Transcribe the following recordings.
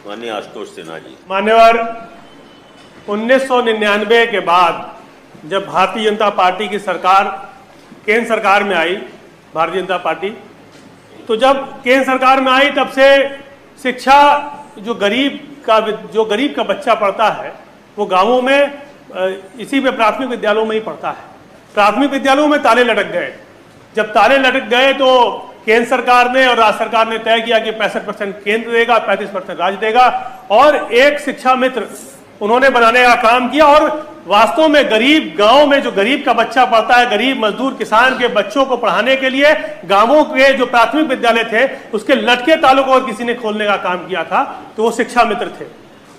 माननीय आशुतोष सिन्हा जी। मान्यवर, 1999 के बाद जब भारतीय जनता पार्टी की सरकार केंद्र सरकार में आई, भारतीय जनता पार्टी, तो जब केंद्र सरकार में आई तब से शिक्षा जो गरीब का बच्चा पढ़ता है वो गांवों में इसी में प्राथमिक विद्यालयों में ही पढ़ता है। प्राथमिक विद्यालयों में ताले लटक गए। जब ताले लटक गए तो केंद्र सरकार ने और राज्य सरकार ने तय किया कि 65% केंद्र देगा, 35% राज्य देगा, और एक शिक्षा मित्र उन्होंने बनाने का काम किया। और वास्तव में गरीब गांव में जो गरीब का बच्चा पढ़ता है, गरीब मजदूर किसान के बच्चों को पढ़ाने के लिए गांवों के जो प्राथमिक विद्यालय थे उसके लटके तालों को और किसी ने खोलने का काम किया था तो वो शिक्षा मित्र थे।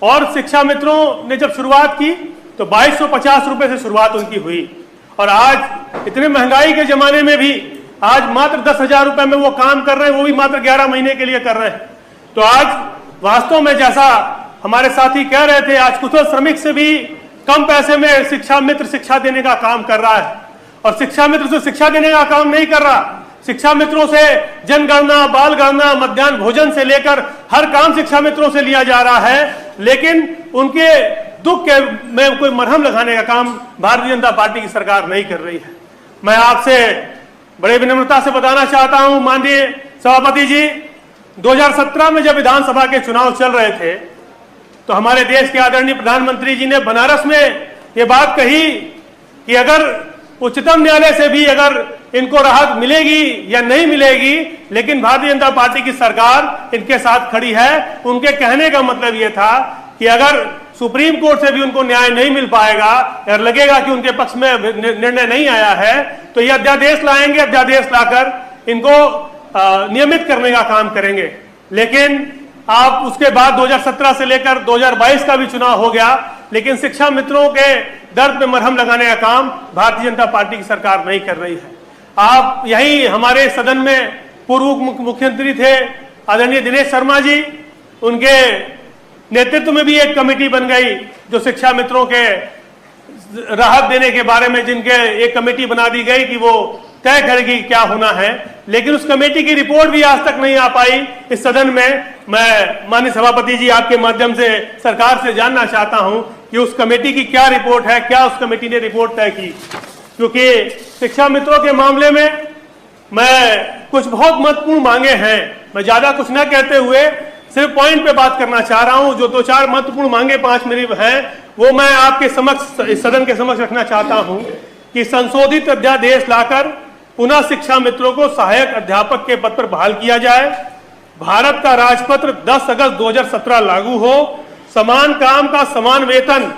और शिक्षा मित्रों ने जब शुरुआत की तो 2250 रुपए से शुरुआत उनकी हुई, और आज इतने महंगाई के जमाने में भी आज मात्र 10,000 रुपए में वो काम कर रहे हैं, वो भी मात्र 11 महीने के लिए कर रहे हैं। तो आज वास्तव में जैसा हमारे साथी कह रहे थे, आज कुशल श्रमिक से भी कम पैसे में शिक्षा मित्र शिक्षा देने का काम कर रहा है। और शिक्षा मित्र से शिक्षा देने का काम नहीं कर रहा, शिक्षा मित्रों से जनगणना, बाल गणना, मध्याह्न भोजन से लेकर हर काम शिक्षा मित्रों से लिया जा रहा है, लेकिन उनके दुख के में कोई मरहम लगाने का काम भारतीय जनता पार्टी की सरकार नहीं कर रही है। मैं आपसे बड़े विनम्रता से बताना चाहता हूं माननीय सभापति जी, 2017 में जब विधानसभा के चुनाव चल रहे थे तो हमारे देश के आदरणीय प्रधानमंत्री जी ने बनारस में ये बात कही कि अगर उच्चतम न्यायालय से भी अगर इनको राहत मिलेगी या नहीं मिलेगी, लेकिन भारतीय जनता पार्टी की सरकार इनके साथ खड़ी है। उनके कहने का मतलब ये था कि अगर सुप्रीम कोर्ट से भी उनको न्याय नहीं मिल पाएगा या लगेगा कि उनके पक्ष में निर्णय नहीं आया है तो ये अध्यादेश लाएंगे, अध्यादेश लाकर इनको नियमित करने का काम करेंगे। लेकिन आप उसके बाद 2017 से लेकर 2022 का भी चुनाव हो गया, लेकिन शिक्षा मित्रों के दर्द में मरहम लगाने का काम भारतीय जनता पार्टी की सरकार नहीं कर रही है। आप यही हमारे सदन में पूर्व मुख्यमंत्री थे आदरणीय दिनेश शर्मा जी, उनके नेतृत्व में भी एक कमेटी बन गई जो शिक्षा मित्रों के राहत देने के बारे में, जिनके एक कमेटी बना दी गई कि वो तय करेगी क्या होना है, लेकिन उस कमेटी की रिपोर्ट भी आज तक नहीं आ पाई इस सदन में। मैं माननीय सभापति जी आपके माध्यम से सरकार से जानना चाहता हूं कि उस कमेटी की क्या रिपोर्ट है, क्या उस कमेटी ने रिपोर्ट तय की, क्योंकि शिक्षा मित्रों के मामले में मैं कुछ बहुत महत्वपूर्ण मांगे हैं। मैं ज्यादा कुछ न कहते हुए सिर्फ पॉइंट पे बात करना चाह रहा हूं। जो 2-4 महत्वपूर्ण मांगे 5 मेरी हैं वो मैं आपके समक्ष, सदन के समक्ष रखना चाहता हूं कि संशोधित अध्यादेश लाकर पुनः शिक्षा मित्रों को सहायक अध्यापक के पद पर बहाल किया जाए। भारत का राजपत्र 10 अगस्त 2017 लागू हो। समान काम का समान वेतन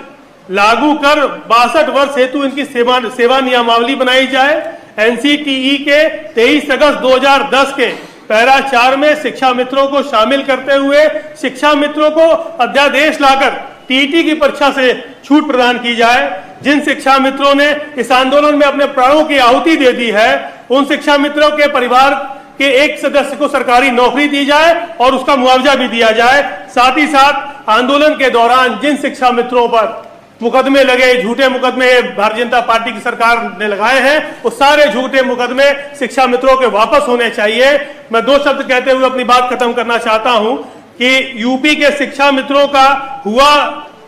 लागू कर 62 वर्ष हेतु इनकी सेवा नियमावली बनाई जाए। NCTE के 23 अगस्त 2010 के पैरा 4 में शिक्षा मित्रों को शामिल करते हुए शिक्षा मित्रों को अध्यादेश लाकर TET की परीक्षा से छूट प्रदान की जाए। जिन शिक्षा मित्रों ने इस आंदोलन में अपने प्राणों की आहुति दे दी है, उन शिक्षा मित्रों के परिवार के एक सदस्य को सरकारी नौकरी दी जाए और उसका मुआवजा भी दिया जाए। साथ ही साथ आंदोलन के दौरान जिन शिक्षा मित्रों पर मुकदमे लगे, झूठे मुकदमे भारतीय जनता पार्टी की सरकार ने लगाए हैं, वो सारे झूठे मुकदमे शिक्षा मित्रों के वापस होने चाहिए। मैं 2 शब्द कहते हुए अपनी बात खत्म करना चाहता हूं कि यूपी के शिक्षा मित्रों का हुआ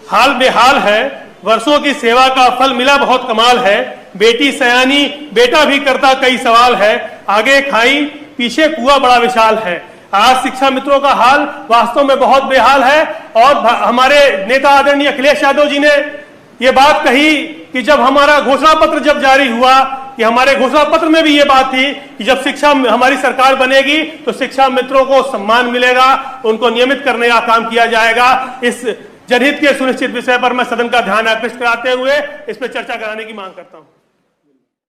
हाल बेहाल है। वर्षों की सेवा का फल मिला बहुत कमाल है। बेटी सयानी बेटा भी करता कई सवाल है। आगे खाई पीछे कुआं बड़ा विशाल है। आज शिक्षा मित्रों का हाल वास्तव में बहुत बेहाल है। और हमारे नेता आदरणीय अखिलेश यादव जी ने ये बात कही कि जब हमारा घोषणा पत्र जब जारी हुआ कि हमारे घोषणा पत्र में भी ये बात थी कि जब शिक्षा हमारी सरकार बनेगी तो शिक्षा मित्रों को सम्मान मिलेगा, उनको नियमित करने का काम किया जाएगा। इस जनहित के सुनिश्चित विषय पर मैं सदन का ध्यान आकृष्ट कराते हुए इस पर चर्चा कराने की मांग करता हूं।